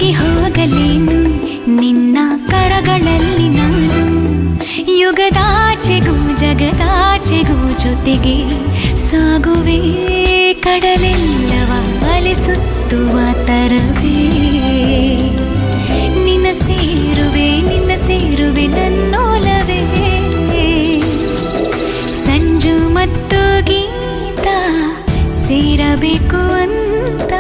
ಕರಗಿ ಹೋಗಲೇನು ನಿನ್ನ ಕರಗಳಲ್ಲಿ ನಾನು. ಯುಗದಾಚೆಗೂ ಜಗದಾಚೆಗೂ ಜೊತೆಗೆ ಸಾಗುವೆ, ಕಡಲೆಲ್ಲವ ಅಲಿಸುತ್ತುವ ತರವೇ. ನಿನ್ನ ಸೇರುವೆ ನನ್ನೋಲವೇ. ಸಂಜು ಮತ್ತು ಗೀತ ಸೇರಬೇಕು ಅಂತ